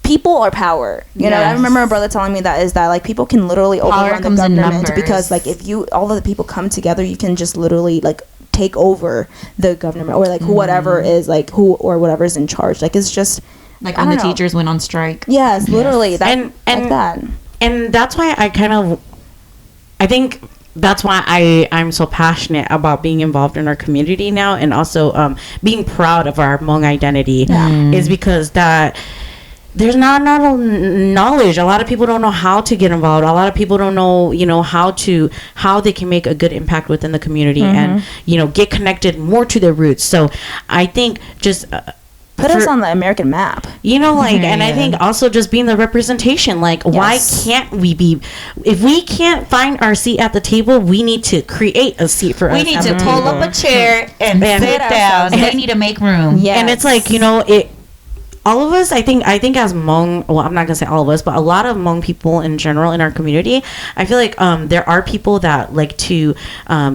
people are power. You know, I remember a brother telling me that like people can literally overrun the government, because like if all of the people come together, you can just literally like take over the government, or like whatever is like whatever is in charge. Like it's just like when the teachers went on strike. Yes, literally. That, and like that. And that's why I think that's why I'm so passionate about being involved in our community now, and also being proud of our Hmong identity, is because that there's not a knowledge. A lot of people don't know how to get involved. A lot of people don't know, you know, how they can make a good impact within the community and, you know, get connected more to their roots. So I think just put us on the American map. You know, like, and I think also just being the representation. Like, why can't we be? If we can't find our seat at the table, we need to create a seat for us. We need to pull up a chair and sit down. They need to make room. Yes. And it's like, you know, all of us, I think as Hmong, well, I'm not gonna say all of us, but a lot of Hmong people in general in our community, I feel like there are people that like to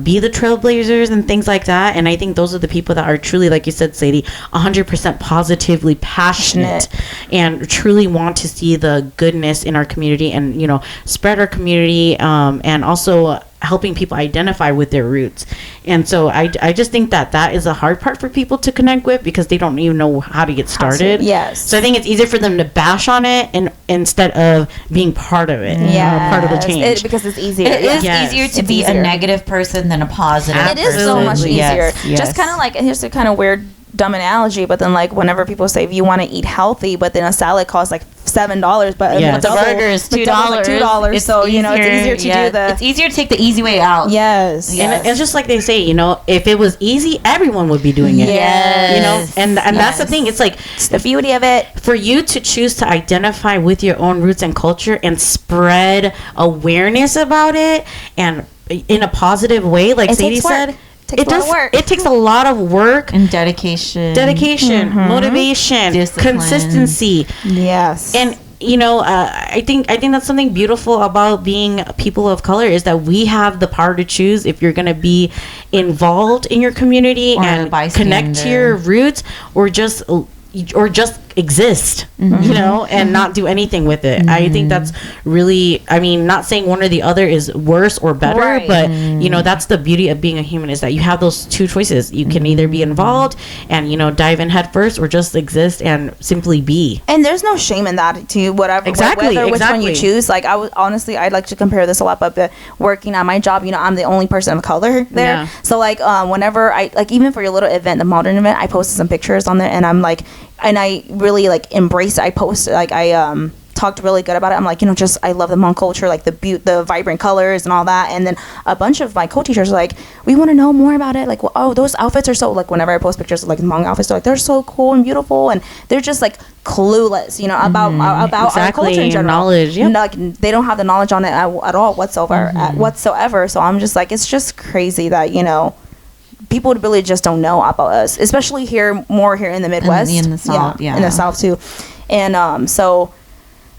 be the trailblazers and things like that, and I think those are the people that are truly, like you said, Sadie, 100% positively passionate and truly want to see the goodness in our community, and, you know, spread our community, and also helping people identify with their roots. And so I just think that is a hard part for people to connect with, because they don't even know how to get started. Yes. So I think it's easier for them to bash on it and instead of being part of it. Yeah. Part of the change. Because it's easier. It is easier to be a negative person than a positive person. It is so much easier. Just kind of like, here's a kind of weird, dumb analogy, but then like whenever people say if you want to eat healthy, but then a salad costs like $7, but the burger is $2. $2. So you know, it's easier to do it's easier to take the easy way out. Yes. And it's just like they say, you know, if it was easy, everyone would be doing it. Yes. You know, and that's the thing. It's like, it's the beauty of it. For you to choose to identify with your own roots and culture and spread awareness about it, and in a positive way, like Sadie said. It takes a lot of work and dedication, motivation, discipline, consistency. Yes. And you know, I think that's something beautiful about being people of color, is that we have the power to choose if you're going to be involved in your community and connect to your roots, or just exist, you know, and not do anything with it. I think that's really, I mean, not saying one or the other is worse or better, but you know, that's the beauty of being a human, is that you have those two choices. You can either be involved and, you know, dive in head first, or just exist and simply be. And there's no shame in that, to whatever, which one you choose. Like, I'd like to compare this a lot, but working at my job, you know, I'm the only person of color there. So like, whenever even for your little event, the modern event, I posted some pictures on there, and I'm like, and I really like embrace it. I posted, like, I talked really good about it. I'm like, you know, just I love the Hmong culture, like the vibrant colors and all that. And then a bunch of my co-teachers are like, we want to know more about it. Like, well, oh, those outfits are so, like, whenever I post pictures of like Hmong outfits, they're like, they're so cool and beautiful, and they're just like clueless, you know, about our culture in general. Knowledge, yeah. Like, they don't have the knowledge on it at all whatsoever. So I'm just like, it's just crazy that, you know, people really just don't know about us, especially here in the Midwest, in the South, in the South too. And so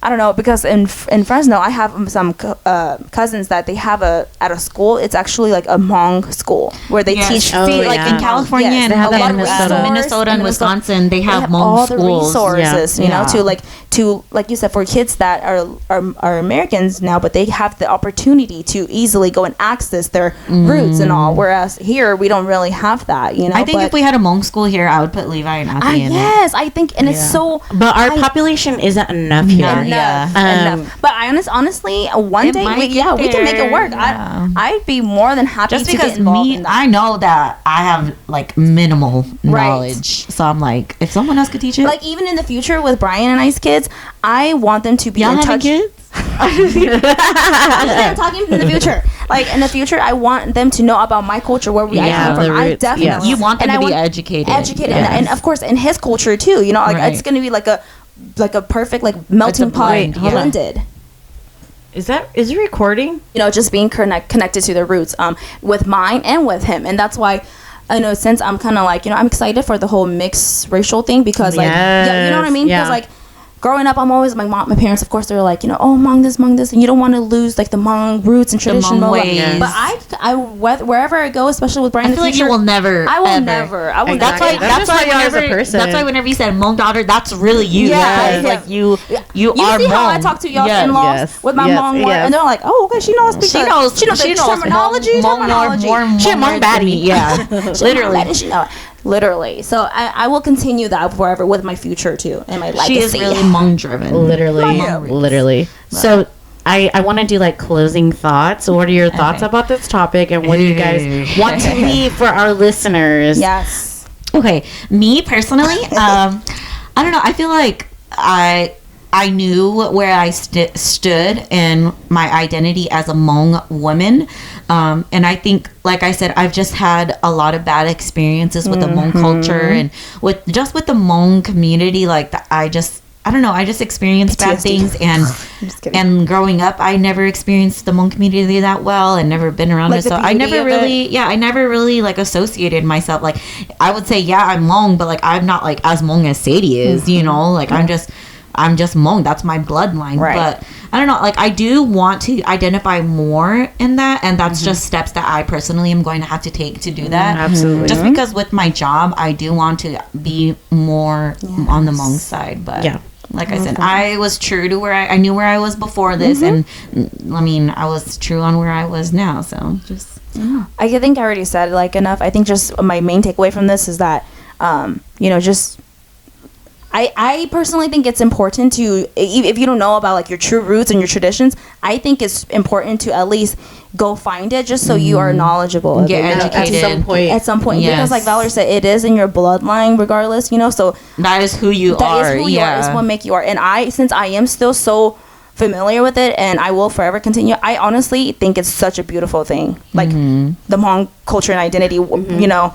I don't know, because in Fresno, I have some cousins that they have at a school. It's actually like a Hmong school where they teach. Like in California and a lot of Minnesota and Wisconsin, they have Hmong all schools. The resources, you know, to like you said, for kids that are Americans now, but they have the opportunity to easily go and access their roots and all. Whereas here, we don't really have that. You know, I think if we had a Hmong school here, I would put Levi and Ati in it. Yes, I think, and it's so. But our population isn't enough here. Enough. But honestly, one day we can make it work. I'd be more than happy just to because get involved in that. I know that I have like minimal knowledge, so I'm like, if someone else could teach it, like even in the future with Brian and I's kids, I want them to be in touch. Kids? I'm talking in the future. Like in the future, I want them to know about my culture, where I come from. I definitely you want them to be educated, and of course in his culture too. You know, like it's gonna be like a perfect like melting pot blended. Is it recording? You know, just being connected to the roots, with mine and with him, and that's why. I know, since I'm kind of like, you know, I'm excited for the whole mixed racial thing, because like, you know what I mean? Because like, growing up, I'm always my parents, of course, they were like, you know, oh, Hmong this, and you don't want to lose like the Hmong roots and tradition. Hmong ways. But I wherever I go, especially with Brian, I feel like you will never. I will never. That's why whenever you said Hmong daughter, that's really you. Yeah, like you are. You see Hmong. how I talk to y'all in-laws with my Hmong word, and they're like, oh, okay, she knows terminology. She a Hmong baddie. Yeah, literally. She know it. Literally. So I will continue that forever with my future too, and my legacy. She is really Hmong driven. Literally. So I want to do like closing thoughts. So what are your thoughts about this topic, and what do you guys want to leave for our listeners? Yes. Okay. Me personally, I don't know. I feel like I knew where I stood in my identity as a Hmong woman. And I think, like I said, I've just had a lot of bad experiences with the Hmong culture and with the Hmong community. Like, I just experienced bad things. And growing up, I never experienced the Hmong community that well and never been around it. So I never really like associated myself. Like, I would say, yeah, I'm Hmong, but like, I'm not like as Hmong as Sadie is, you know? Like, I'm just Hmong. That's my bloodline. Right. But I don't know. Like, I do want to identify more in that, and that's just steps that I personally am going to have to take to do that. Absolutely. Just because with my job, I do want to be more on the Hmong side. But like I said, I was true to where I knew where I was before this, and I mean, I was true on where I was now. So just. I think I already said like enough. I think just my main takeaway from this is that, you know, just. I personally think it's important to, if you don't know about like your true roots and your traditions, I think it's important to at least go find it, just so you are knowledgeable. Get educated at some point, because like Valerie said, it is in your bloodline regardless, you know, so that is who you are. That is who you are, is what make you are. And since I am still so familiar with it, and I will forever continue, I honestly think it's such a beautiful thing, like the Hmong culture and identity, you know,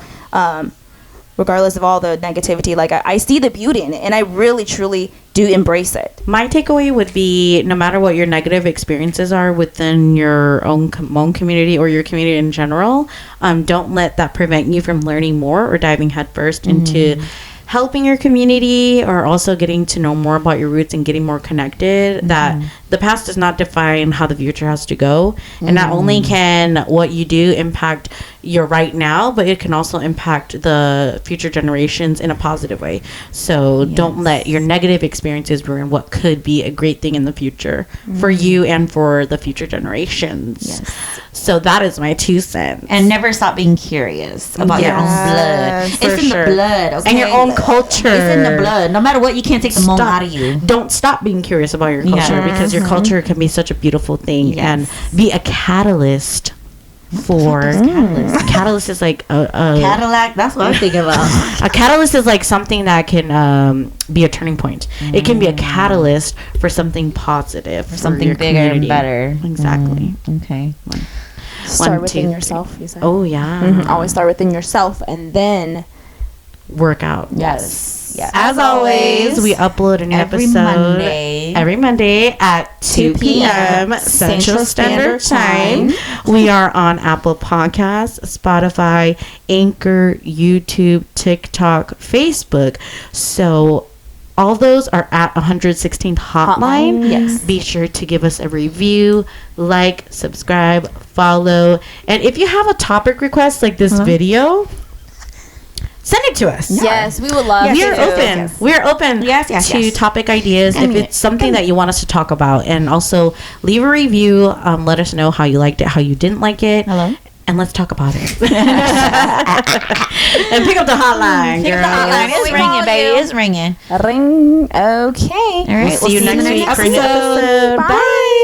regardless of all the negativity. Like I see the beauty in it, and I really truly do embrace it. My takeaway would be, no matter what your negative experiences are within your own Hmong community or your community in general, don't let that prevent you from learning more or diving headfirst into helping your community, or also getting to know more about your roots and getting more connected. That the past does not define how the future has to go, and not only can what you do impact your right now, but it can also impact the future generations in a positive way. So don't let your negative experiences ruin what could be a great thing in the future for you and for the future generations. So that is my 2 cents. And never stop being curious about your own blood. It's in the blood, okay? And your own culture. It's in the blood. No matter what, you can't take the Hmong out of you. Don't stop being curious about your culture, because your culture can be such a beautiful thing and be a catalyst for catalyst is like a Cadillac. That's what I'm thinking about. A catalyst is like something that can be a turning point. It can be a catalyst for something positive, for something bigger community. And better. Exactly. Okay. Start within yourself, you said. Oh yeah. Always start within yourself, and then work out. Yes. As always, we upload a new episode every Monday at 2 p.m. Central Standard Time. We are on Apple Podcasts, Spotify, Anchor, YouTube, TikTok, Facebook. So All those are at 116 Hotline. Yes. Be sure to give us a review, like, subscribe, follow. And if you have a topic request like this video, send it to us. Yes, we would love. We are open. Yes. We are open to topic ideas if it's something that you want us to talk about. And also leave a review. Let us know how you liked it, how you didn't like it. Hello. And let's talk about it. And pick up the hotline, girl. The hotline is ringing, baby. It's ringing. Ring. Okay. All right. We'll see you next week for a new episode. Bye.